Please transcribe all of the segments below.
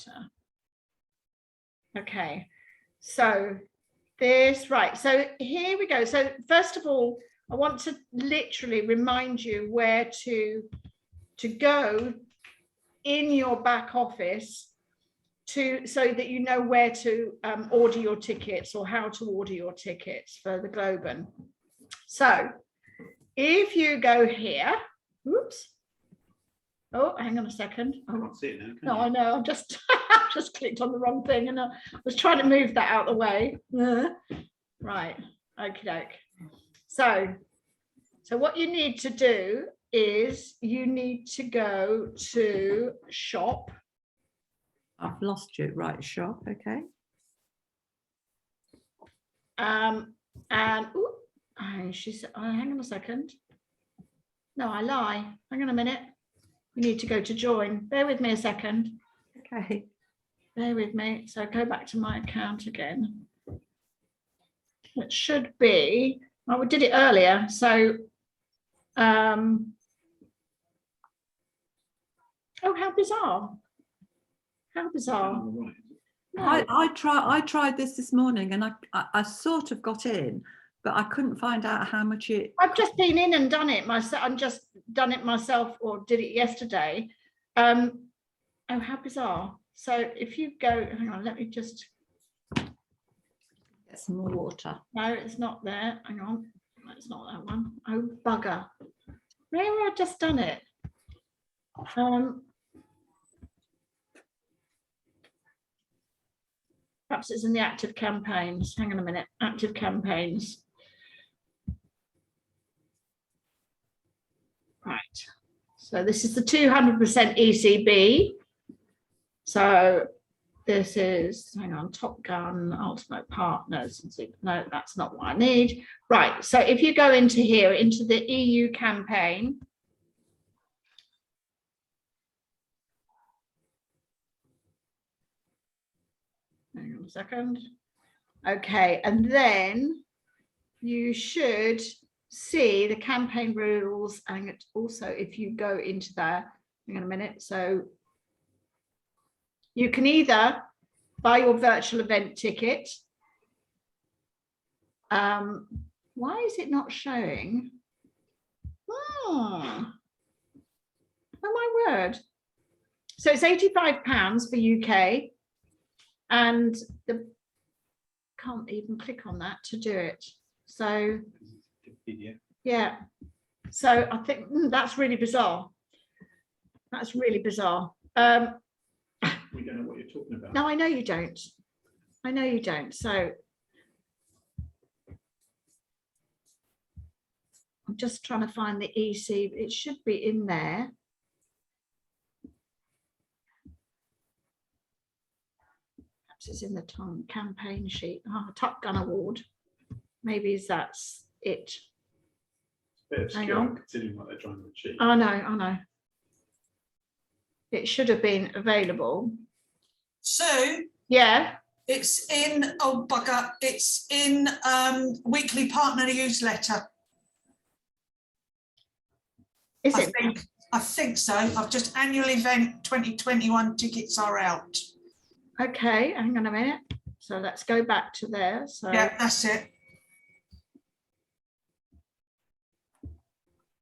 enter. Okay, so this, right, so here we go. So first of all, I want to literally remind you where to go in your back office so that you know where to order your tickets or how to order your tickets for the Globen. So if you go here, oops. Oh, hang on a second. I can't see it now. No, I know. I've just just clicked on the wrong thing, and I was trying to move that out of the way. Right. Okie doke. So what you need to do is you need to go to shop. I've lost you. Right, shop. Okay. And she said, oh, hang on a second. No, I lie. Hang on a minute. You need to go to join. Bear with me a second. Okay. Bear with me. So go back to my account again. It should be, well, we did it earlier. So, oh, how bizarre. How bizarre. Right. No. I tried this morning, and I sort of got in, but I couldn't find out how much it. I've just been in and done it myself. I've just done it myself, or did it yesterday. Oh, how bizarre. So if you go, hang on, let me just Get some more water. no, it's not there. Hang on. It's not that one. Oh, bugger. Where have I just done it? Perhaps it's in the active campaigns. Hang on a minute. Active campaigns. Right. So this is the 200% ECB. So this is, hang on, Top Gun, Ultimate Partners. No, that's not what I need. Right. So if you go into here, into the EU campaign. Hang on a second. Okay. And then you should see the campaign rules. And also, if you go into there, hang on a minute. So you can either buy your virtual event ticket. Why is it not showing? Oh my word. So it's £85 for UK. And the can't even click on that to do it. So yeah. So I think that's really bizarre. That's really bizarre. We don't know what you're talking about. No, I know you don't. I know you don't. So I'm just trying to find the EC. It should be in there. Perhaps it's in the campaign sheet. Oh, Top Gun Award. Maybe that's it. Hang on. Considering what they're trying to achieve. I know. It should have been available. Sue, Yeah. it's in, oh bugger, it's in weekly partner newsletter. Is it? I think so. I've just annual event 2021 tickets are out. Okay, hang on a minute. So let's go back to there. So Yeah, that's it.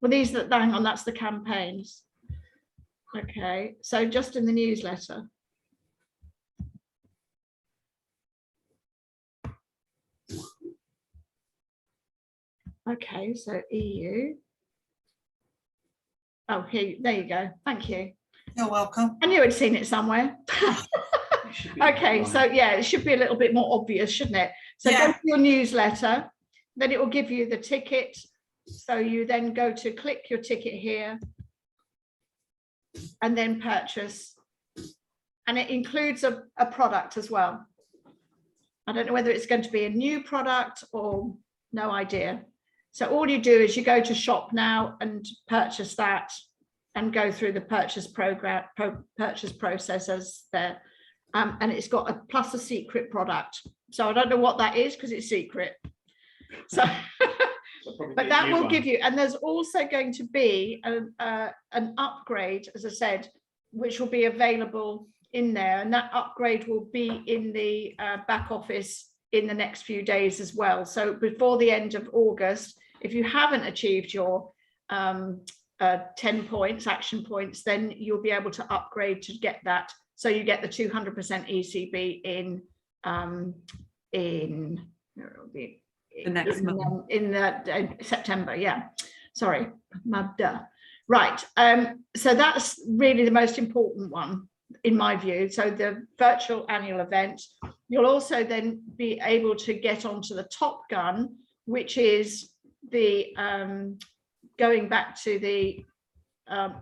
well, these that hang on, that's the campaigns. Okay, so just in the newsletter. Okay, so EU. Oh, here, there you go. Thank you. You're welcome. I knew I'd seen it somewhere. Okay, so yeah, it should be a little bit more obvious, shouldn't it? So Yeah. go to your newsletter, then it will give you the ticket. So you then go to click your ticket here and then purchase. And it includes a product as well. I don't know whether it's going to be a new product or no idea. So all you do is you go to shop now and purchase that and go through the purchase process as there. And it's got a plus a secret product. So I don't know what that is because it's secret. So, but that will give you, and there's also going to be an upgrade, as I said, which will be available in there, and that upgrade will be in the back office in the next few days as well. So before the end of August, if you haven't achieved your 10 points, action points, then you'll be able to upgrade to get that. So you get the 200% ECB in The next month. in September. Yeah, sorry, right. So that's really the most important one in my view. So the virtual annual event, you'll also then be able to get onto the Top Gun, which is the going back to the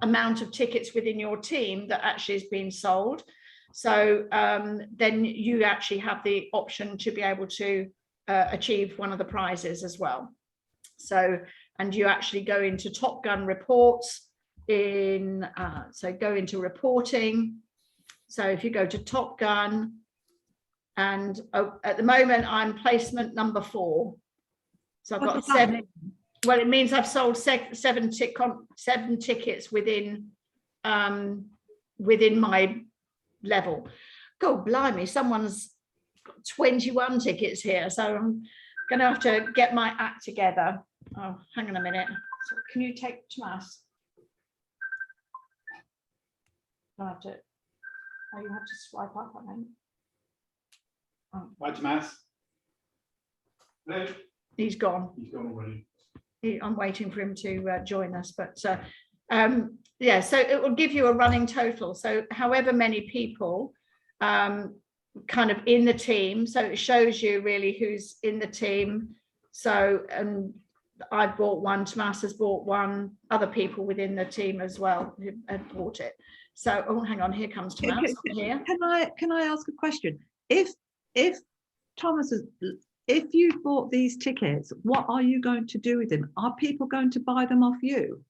amount of tickets within your team that actually is being sold. So then you actually have the option to be able to achieve one of the prizes as well. So, and you actually go into Top Gun reports in, so go into reporting. So if you go to Top Gun, and at the moment I'm placement number 4. So I've got 7. Well, it means I've sold 7 tickets within within my level. God blimey, someone's got 21 tickets here, so I'm going to have to get my act together. Oh, hang on a minute. So can you take Tomas? I have to. Oh, you have to swipe up, I think. Oh. Hi, Tomas. Hello. He's gone. He's gone already. I'm waiting for him to join us, but yeah, so it will give you a running total. So however many people kind of in the team, so it shows you really who's in the team. So I bought one, Tomas has bought one, other people within the team as well who had bought it. So, oh, hang on, here comes Tomas here. Can I ask a question? If Thomas is, if you bought these tickets, what are you going to do with them? Are people going to buy them off you?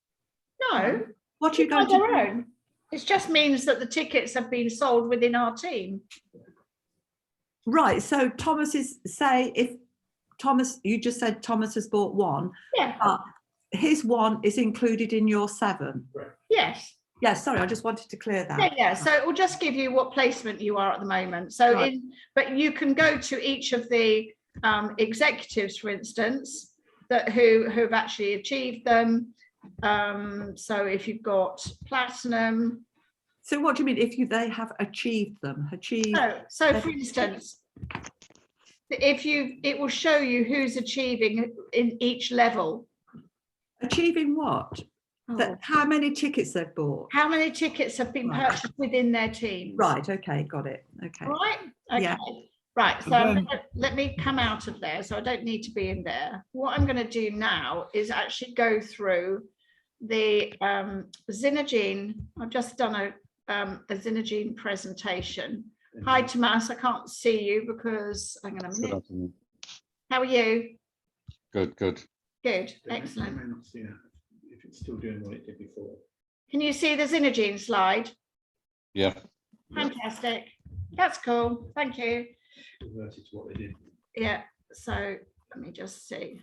No. What are you going to do? Own. It just means that the tickets have been sold within our team. Right. So Thomas is, say, if Thomas, you just said Thomas has bought one. Yeah. His one is included in your 7. Right. Yes. Yes. Sorry, I just wanted to clear that. Yeah, yeah. So it will just give you what placement you are at the moment. So, right. But you can go to each of the executives, for instance, that who've actually achieved them. So if you've got platinum. So what do you mean if they have achieved them? So for instance, it will show you who's achieving in each level. Achieving what? Oh. How many tickets they've bought? How many tickets have been purchased within their team? Right. Okay. Got it. Okay. Right. Okay. Yeah. Right. So let me come out of there. So I don't need to be in there. What I'm going to do now is actually go through the Zinogene. I've just done a Zinogene presentation. Hi, Tomas. I can't see you because I'm going to. How are you? Good, good. Good. Excellent. I may not see that if it's still doing what it did before. Can you see the Zinogene slide? Yeah. Fantastic. That's cool. Thank you. Reverted to what they did. Yeah. So let me just see.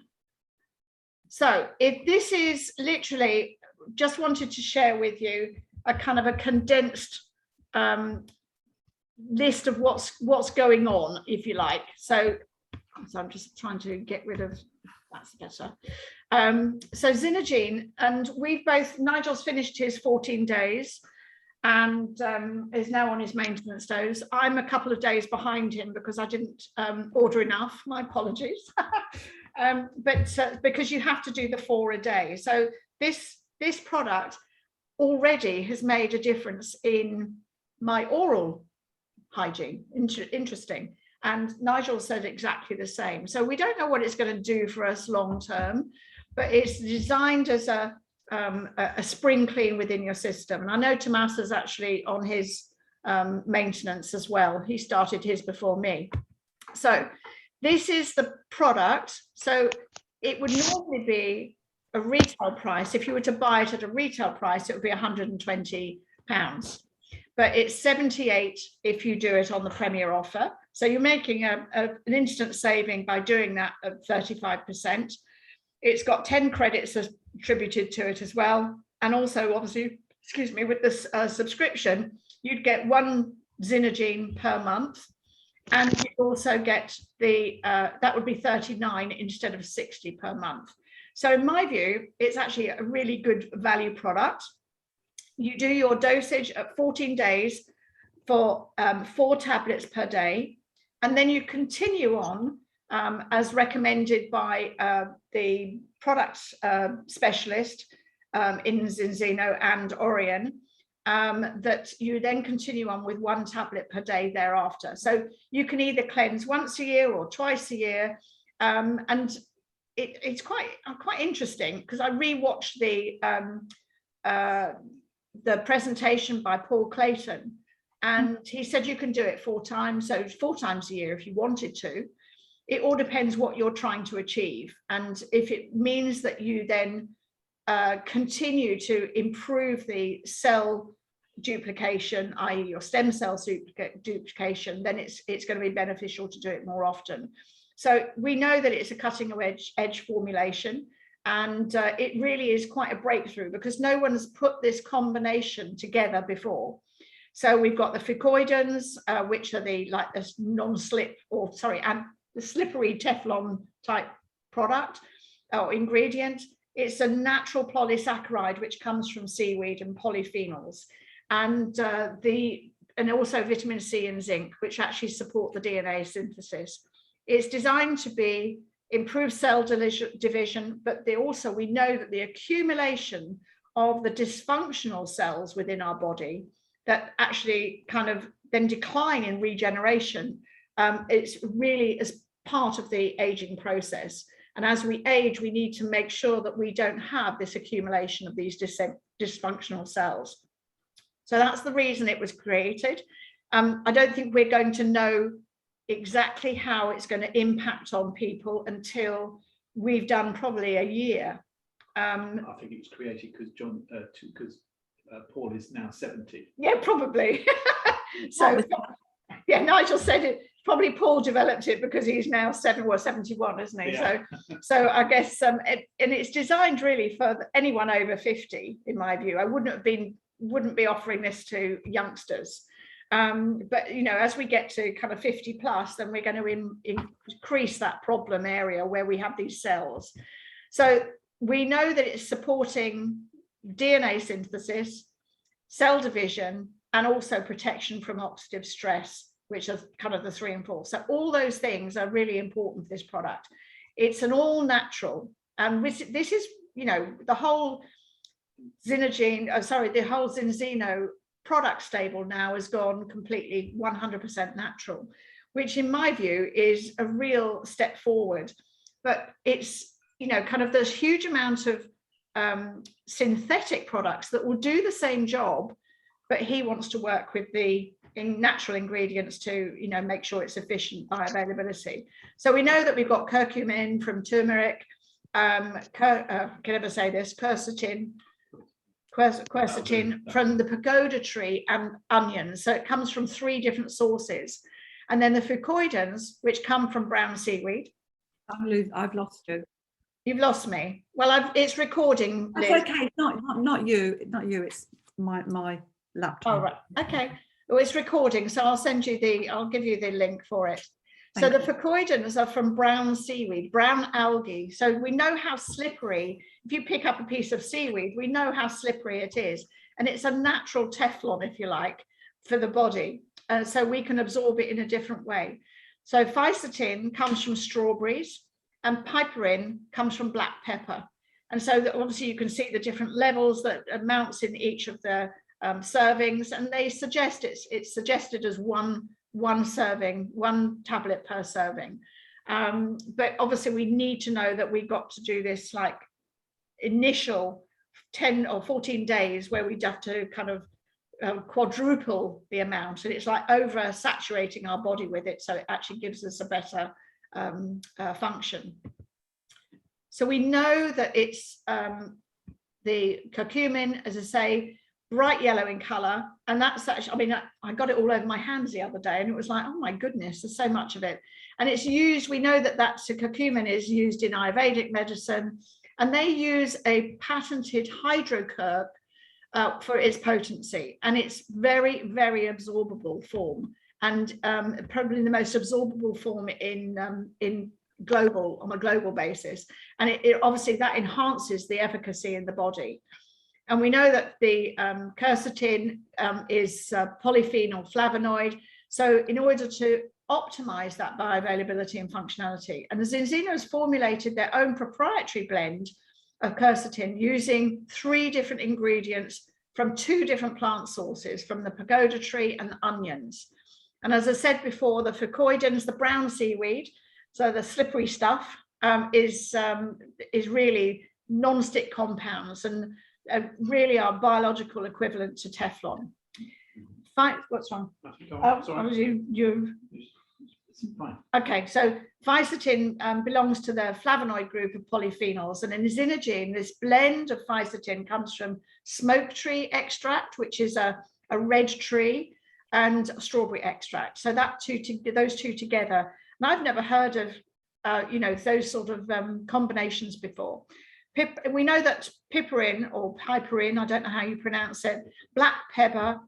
So if this is literally, just wanted to share with you a kind of a condensed list of what's going on, if you like. So I'm just trying to get rid of, that's better. So Zinogene, and we've both, Nigel's finished his 14 days and is now on his maintenance dose. I'm a couple of days behind him because I didn't order enough, my apologies. But because you have to do the 4 a day. So this product already has made a difference in my oral hygiene. Interesting. And Nigel said exactly the same. So we don't know what it's going to do for us long term, but it's designed as a spring clean within your system. And I know Tomas is actually on his maintenance as well. He started his before me. So this is the product. So it would normally be a retail price. If you were to buy it at a retail price, it would be £120. But it's 78 if you do it on the Premier offer. So you're making an instant saving by doing that at 35%. It's got 10 credits attributed to it as well. And also, obviously, excuse me, with this subscription, you'd get 1 Zinogene per month. And you also get the, that would be 39 instead of 60 per month. So in my view, it's actually a really good value product. You do your dosage at 14 days for 4 tablets per day. And then you continue on as recommended by the product specialist in Zinzino and Orion, that you then continue on with 1 tablet per day thereafter. So you can either cleanse once a year or twice a year. And it's quite interesting because I rewatched the presentation by Paul Clayton, and he said you can do it 4 times, so 4 times a year if you wanted to. It all depends what you're trying to achieve, and if it means that you then continue to improve the cell duplication, i.e. your stem cell duplication, then it's going to be beneficial to do it more often. So we know that it's a cutting edge formulation, and it really is quite a breakthrough because no one's put this combination together before. So we've got the fucoidins, which are the non-slip, or sorry, and the slippery Teflon type product or ingredient. It's a natural polysaccharide which comes from seaweed and polyphenols, and also vitamin C and zinc, which actually support the DNA synthesis. It's designed to be improve cell division, but we know that the accumulation of the dysfunctional cells within our body that actually kind of then decline in regeneration, it's really as part of the aging process. And as we age, we need to make sure that we don't have this accumulation of these dysfunctional cells. So that's the reason it was created. I don't think we're going to know exactly how it's going to impact on people until we've done probably a year. I think it was created because Paul is now 70. Yeah, probably. So yeah, Nigel said it. Probably Paul developed it because he's now 71, isn't he? Yeah. So I guess and it's designed really for anyone over 50, in my view. I wouldn't be offering this to youngsters. But as we get to kind of 50 plus, then we're going to increase that problem area where we have these cells. So we know that it's supporting DNA synthesis, cell division, and also protection from oxidative stress, which are kind of the 3 and 4. So all those things are really important for this product. It's an all natural, and this is, the whole Zinogene, the whole Zinzino product stable now has gone completely 100% natural, which in my view is a real step forward. But it's, kind of this huge amount of synthetic products that will do the same job, but he wants to work with the natural ingredients to make sure it's efficient bioavailability. So we know that we've got curcumin from turmeric, quercetin from the pagoda tree and onions. So it comes from 3 different sources. And then the fucoidins, which come from brown seaweed. I've lost you. You've lost me. Well, it's recording. That's Liz. okay. Not you. It's my laptop. Oh, right. Okay. Well, it's recording, so I'll give you the link for it. So the fucoidins are from brown seaweed, brown algae. So we know how slippery, if you pick up a piece of seaweed, we know how slippery it is. And it's a natural Teflon, if you like, for the body. So we can absorb it in a different way. So fisetin comes from strawberries and piperin comes from black pepper. And so obviously you can see the different levels, that amounts in each of the servings, and they suggest it's suggested as one serving, 1 tablet per serving. But obviously we need to know that we've got to do this like initial 10 or 14 days where we'd have to kind of quadruple the amount, and it's like over saturating our body with it, so it actually gives us a better function. So we know that it's the curcumin, as I say, bright yellow in color, and that's actually, I got it all over my hands the other day, and it was like, oh my goodness, there's so much of it. And it's used, we know that curcumin is used in Ayurvedic medicine, and they use a patented hydrocurc for its potency, and it's very, very absorbable form, and probably the most absorbable form in global, on a global basis, and it obviously that enhances the efficacy in the body. And we know that the quercetin is polyphenol flavonoid, so in order to optimize that bioavailability and functionality, and the Zinogene has formulated their own proprietary blend of quercetin using 3 different ingredients from 2 different plant sources, from the pagoda tree and the onions. And as I said before, the fucoidins, the brown seaweed, so the slippery stuff, is really non-stick compounds, and really are biological equivalent to Teflon. Fine, what's wrong? Fine. Okay, so fisetin belongs to the flavonoid group of polyphenols, and in Zinogene, this blend of fisetin comes from smoke tree extract, which is a red tree, and strawberry extract. So those two together, and I've never heard of those sort of combinations before. We know that piperin or piperin, I don't know how you pronounce it, black pepper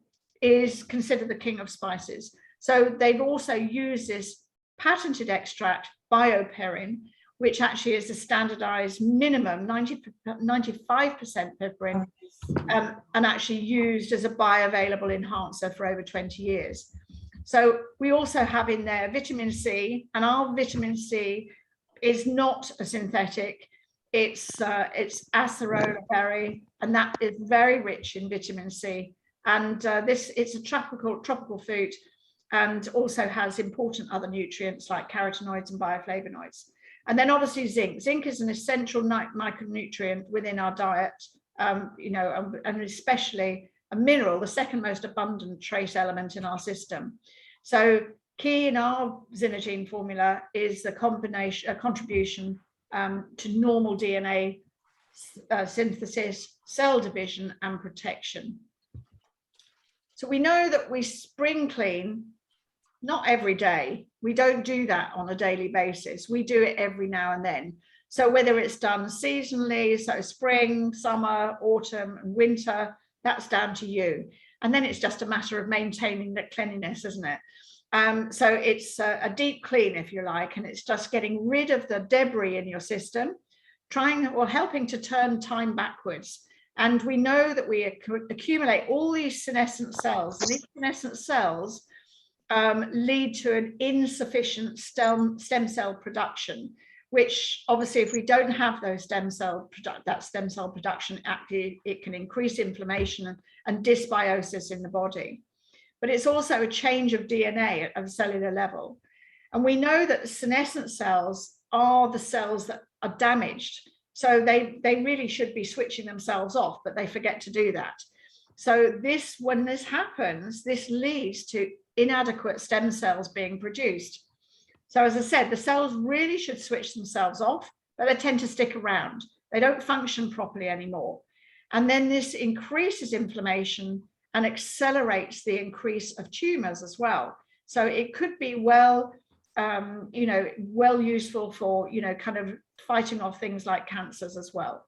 is considered the king of spices. So they've also used this patented extract, bioperin, which actually is a standardized minimum 95% piperin, and actually used as a bioavailable enhancer for over 20 years. So we also have in there vitamin C, and our vitamin C is not a synthetic. It's acerola berry, and that is very rich in vitamin C. And it's a tropical fruit, and also has important other nutrients like carotenoids and bioflavonoids. And then obviously zinc. Zinc is an essential micronutrient within our diet, and especially a mineral, the second most abundant trace element in our system. So key in our Zinogene formula is the contribution to normal DNA synthesis, cell division, and protection. So we know that we spring clean, not every day. We don't do that on a daily basis. We do it every now and then. So whether it's done seasonally, so spring, summer, autumn, and winter, that's down to you. And then it's just a matter of maintaining that cleanliness, isn't it? So it's a deep clean, if you like, and it's just getting rid of the debris in your system, helping to turn time backwards. And we know that we accumulate all these senescent cells, and these senescent cells lead to an insufficient stem cell production, which obviously, if we don't have those stem cell production, actually it can increase inflammation and dysbiosis in the body. But it's also a change of DNA at a cellular level. And we know that senescent cells are the cells that are damaged. So they really should be switching themselves off, but they forget to do that. So when this happens, this leads to inadequate stem cells being produced. So as I said, the cells really should switch themselves off, but they tend to stick around. They don't function properly anymore. And then this increases inflammation and accelerates the increase of tumors as well. So it could be well useful for, kind of fighting off things like cancers as well.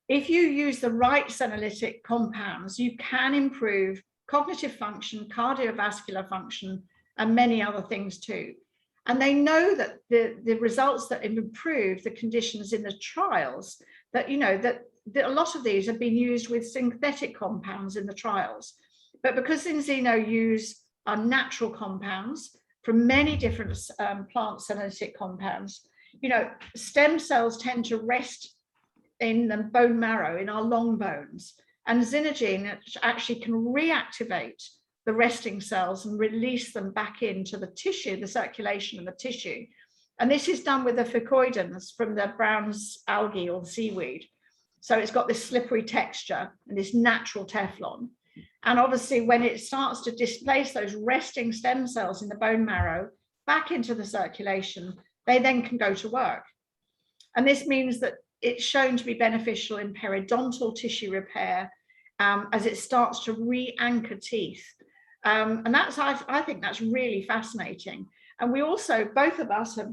If you use the right senolytic compounds, you can improve cognitive function, cardiovascular function, and many other things too. And they know that the results that have improved the conditions in the trials, that a lot of these have been used with synthetic compounds in the trials. But because Zinzino use natural compounds from many different plant senolytic compounds, stem cells tend to rest in the bone marrow, in our long bones. And Zinogene actually can reactivate the resting cells and release them back into the tissue, the circulation of the tissue. And this is done with the fucoidins from the brown algae or seaweed. So it's got this slippery texture and this natural Teflon. And obviously when it starts to displace those resting stem cells in the bone marrow back into the circulation, they then can go to work. And this means that it's shown to be beneficial in periodontal tissue repair as it starts to re-anchor teeth. And I think that's really fascinating. And we also, both of us have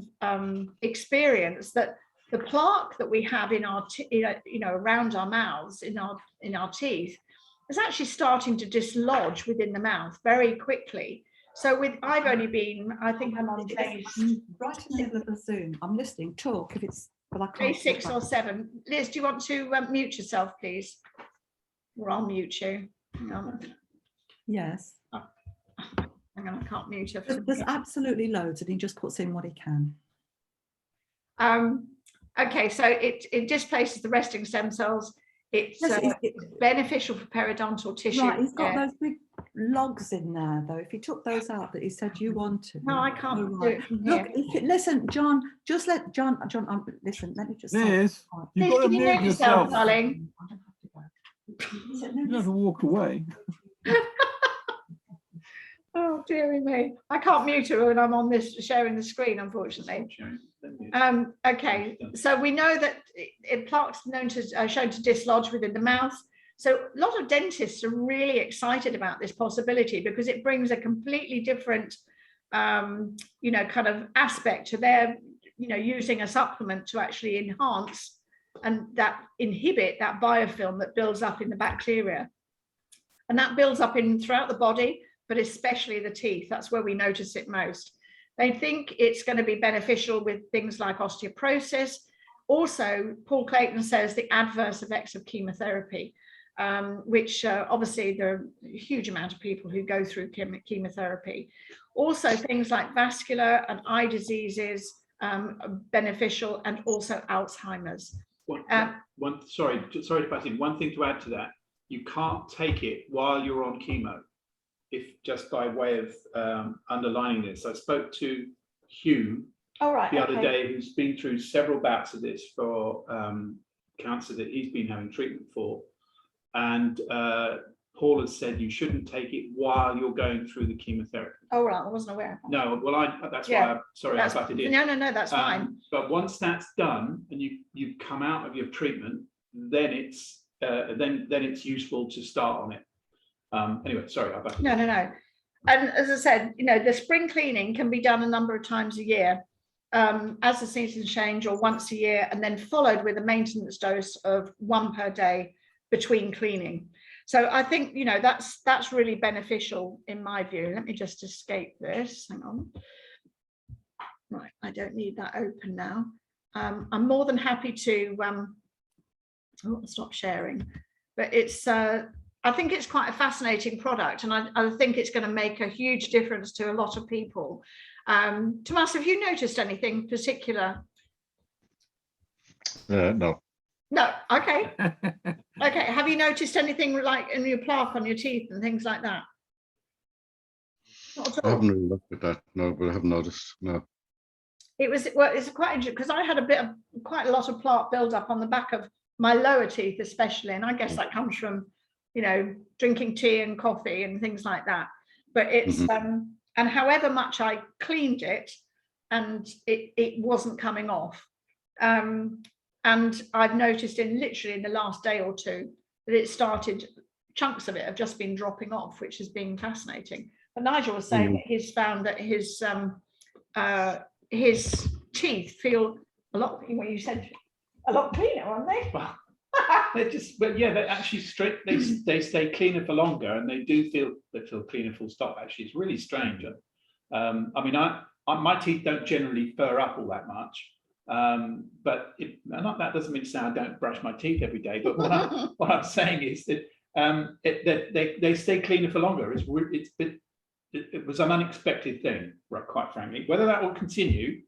experienced that the plaque that we have in our, around our mouths, in our teeth, is actually starting to dislodge within the mouth very quickly. So I've only been, I think I'm on day Right in the middle of the Zoom. I'm listening. Talk if it's, but I day can't. 6 or 7. Liz, do you want to mute yourself, please? Or I'll mute you. Hang on. Yes. Hang on, I can't mute her. There's absolutely loads, and he just puts in what he can. Okay, so it displaces the resting stem cells. It's beneficial for periodontal tissue. Right, he's got those big logs in there, though. If he took those out that he said you wanted. No, I can't do it from Look, here. listen, John, just let John, listen, let me just say. Liz, you've Liz, got to can you mute mute yourself, yourself. darling? I don't have to go. You have to walk away. Oh, dearie me. I can't mute her when I'm on this sharing the screen, unfortunately. Okay, so we know that plaques shown to dislodge within the mouth. So a lot of dentists are really excited about this possibility because it brings a completely different, kind of aspect to their, using a supplement to actually enhance and that inhibit that biofilm that builds up in the bacteria. And that builds up throughout the body, but especially the teeth. That's where we notice it most. They think it's going to be beneficial with things like osteoporosis. Also, Paul Clayton says the adverse effects of chemotherapy, which obviously there are a huge amount of people who go through chemotherapy. Also, things like vascular and eye diseases are beneficial, and also Alzheimer's. Sorry to pass in. One thing to add to that: you can't take it while you're on chemo. If just by way of underlining this, I spoke to Hugh the other day, who's been through several bouts of this for cancer that he's been having treatment for, and Paul has said you shouldn't take it while you're going through the chemotherapy. Oh, right, I wasn't aware. No, well, that's why I butted in. No, that's fine. But once that's done and you've come out of your treatment, then it's useful to start on it. Anyway, sorry, I butted in. No. And as I said, the spring cleaning can be done a number of times a year, as the seasons change, or once a year, and then followed with a maintenance dose of 1 per day between cleaning. So I think, that's really beneficial in my view. Let me just escape this. Hang on. Right, I don't need that open now. I'm more than happy to stop sharing, but I think it's quite a fascinating product, and I think it's going to make a huge difference to a lot of people. Tomas, have you noticed anything particular? No. No, okay. Okay, have you noticed anything like in your plaque on your teeth and things like that? Not at all. I haven't really looked at that, no, but I haven't noticed, no. It's quite interesting because I had quite a lot of plaque build-up on the back of my lower teeth especially, and I guess that comes from drinking tea and coffee and things like that. But it's and however much I cleaned it, and it wasn't coming off. And I've noticed literally in the last day or two that chunks of it have just been dropping off, which has been fascinating. But Nigel was saying that he's found that his teeth feel a lot, what you said, a lot cleaner, aren't they? They're actually straight. They stay cleaner for longer, and they feel cleaner full stop. Actually, it's really strange. My teeth don't generally fur up all that much, but that doesn't mean to say I don't brush my teeth every day. But what I'm saying is that they stay cleaner for longer. It was an unexpected thing, quite frankly. Whether that will continue,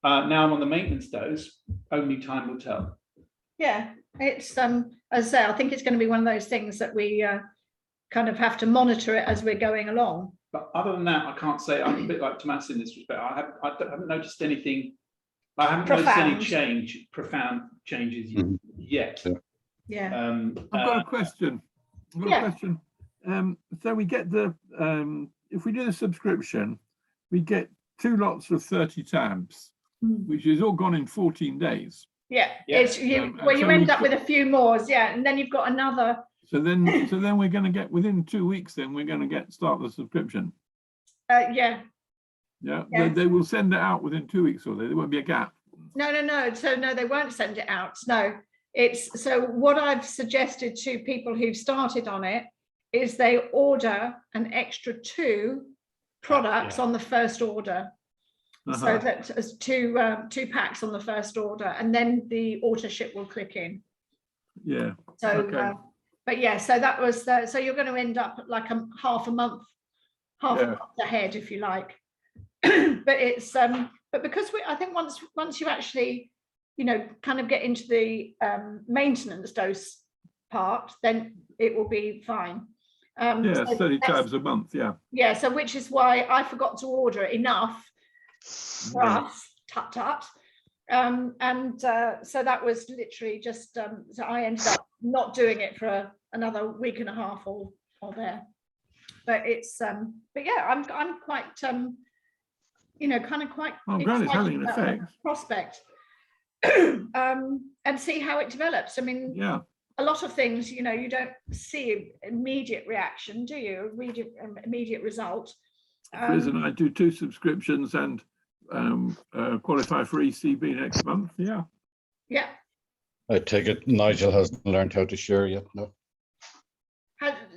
now I'm on the maintenance dose, only time will tell. Yeah, it's as I say, I think it's going to be one of those things that we kind of have to monitor it as we're going along. But other than that, I can't say. I'm a bit like Tomas in this respect. I haven't noticed anything. I haven't noticed any profound changes yet. Yeah. I've got a question. So we get if we do the subscription, we get 2 lots of 30 tabs, which is all gone in 14 days. Yeah. You end up with a few more, and then you've got another. So then we're going to get within 2 weeks. Then we're going to start the subscription. Yeah. Yeah. They will send it out within 2 weeks, or there won't be a gap. No. So no, they won't send it out. No, it's so what I've suggested to people who've started on it is they order an extra 2 products on the first order. So that as 2 packs on the first order, and then the auto ship will click in. Yeah. So, Okay. but yeah, so that was so you're going to end up like half a month ahead, if you like. But it's but because I think once you actually, kind of get into the maintenance dose part, then it will be fine. Yeah, so 30 tabs a month. Yeah. Yeah, so which is why I forgot to order enough for us, tut. So that was literally just so I ended up not doing it for another week and a half or there. But it's but yeah, I'm quite kind of quite I'm glad it's having an about the effect. prospect. And see how it develops. I mean, Yeah. a lot of things, you don't see immediate reaction, do you? Immediate result. Liz and I do 2 subscriptions and qualify for ECB next month. Yeah. Yeah. I take it Nigel hasn't learned how to share yet. No.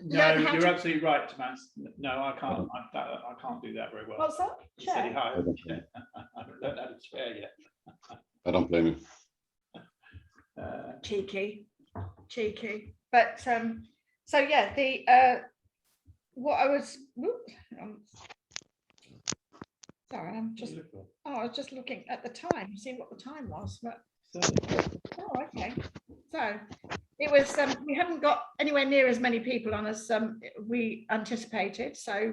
No, you're absolutely right, Thomas. No, I can't. I can't do that very well. What's that? Steady Share? high. I haven't learned how to share yet. I don't blame you. Cheeky. But so yeah, the what I was sorry, I was just looking at the time, see what the time was. But okay. So it was we haven't got anywhere near as many people on as we anticipated, so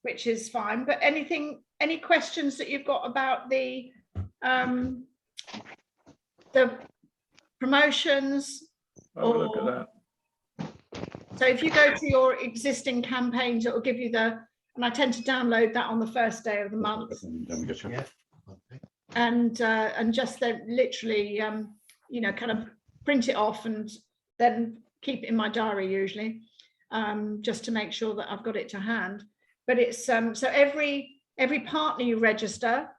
which is fine. But any questions that you've got about the promotions? I'll have a look at that. So if you go to your existing campaigns, it will give you and I tend to download that on the first day of the month. And just then literally, kind of print it off and then keep it in my diary usually, just to make sure that I've got it to hand. But it's so every partner you register,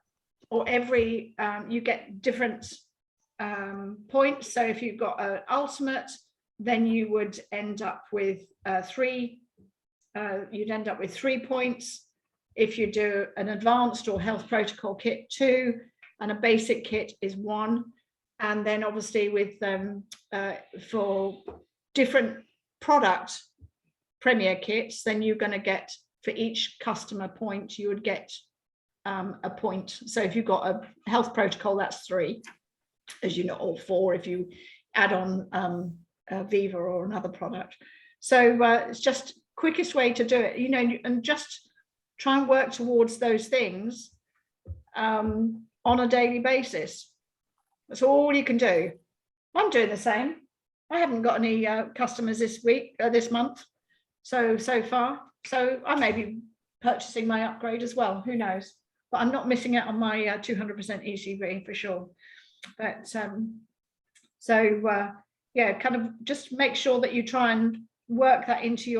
or every you get different points. So if you've got an ultimate, then you would end up with 3. You'd end up with 3 points. If you do an advanced or health protocol kit, 2, and a basic kit is 1. And then obviously with for different product premier kits, then you're going to get, for each customer point, you would get a point. So if you've got a health protocol, that's 3, as you know, or 4 if you add on Viva or another product. So it's just quickest way to do it, and just try and work towards those things on a daily basis. That's all you can do. I'm doing the same. I haven't got any customers this month, so far. So I may be purchasing my upgrade as well. Who knows? But I'm not missing out on my 200% ECV for sure. But yeah, kind of just make sure that you try and work that into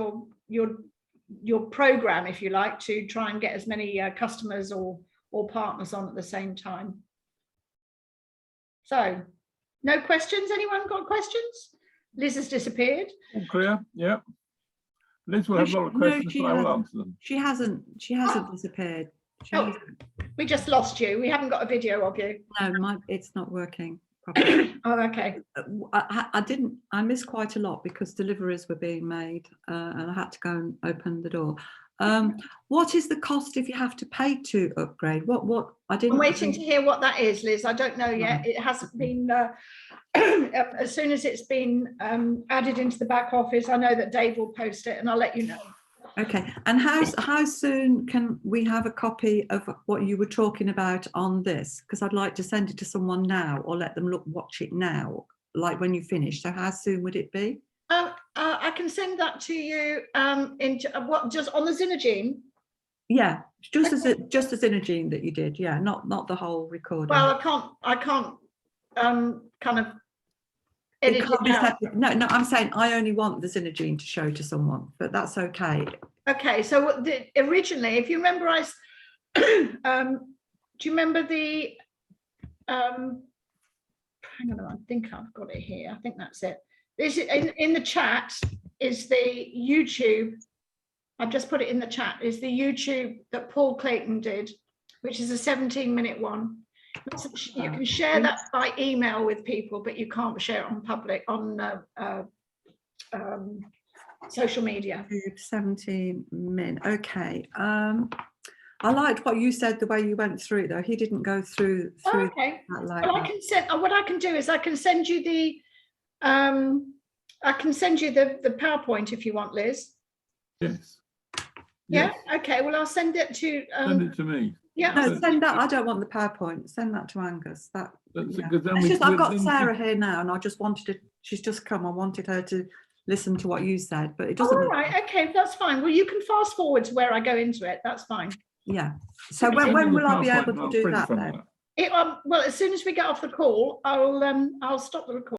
your program, if you like, to try and get as many customers or partners on at the same time. So no questions? Anyone got questions? Liz has disappeared. All clear. Yeah. Liz will have a lot of questions, but I will answer them. She hasn't disappeared. We just lost you. We haven't got a video of you. No, it's not working properly. Oh, okay. I missed quite a lot because deliveries were being made and I had to go and open the door. What is the cost if you have to pay to upgrade? I'm waiting to hear what that is, Liz. I don't know yet. It hasn't been as soon as it's been added into the back office, I know that Dave will post it and I'll let you know. Okay, and how soon can we have a copy of what you were talking about on this? Because I'd like to send it to someone now or let them watch it now, like when you finish. So how soon would it be? I can send that to you just on the Zinogene. Yeah, just as a Zinogene that you did. Yeah, not the whole recording. Well, I can't kind of edit it out. No, I'm saying I only want the Zinogene to show to someone, but that's okay. Okay, so originally, if you remember, do you remember the hang on, I think I've got it here. I think that's it. This is in the chat is the YouTube. I've just put it in the chat, is the YouTube that Paul Clayton did, which is a 17-minute one. You can share that by email with people, but you can't share it on public, on social media. 17 min. Okay. I liked what you said, the way you went through it, though. He didn't go through Okay. that like Well, that. I can send. What I can do is I can send you the the PowerPoint if you want, Liz. Yes. Yeah. Yes. Okay. Well, I'll send it to. Send it to me. Yeah. No, send that. I don't want the PowerPoint. Send that to Angus. That. That's Yeah. because then It's just, I've got then Sarah here now, and I just wanted to. She's just come. I wanted her to listen to what you said, but it doesn't. All right. Okay. That's fine. Well, you can fast forward to where I go into it. That's fine. Yeah. So Okay. when will I be PowerPoint able and to I'll do print that from then? Well, as soon as we get off the call, I'll stop the recording.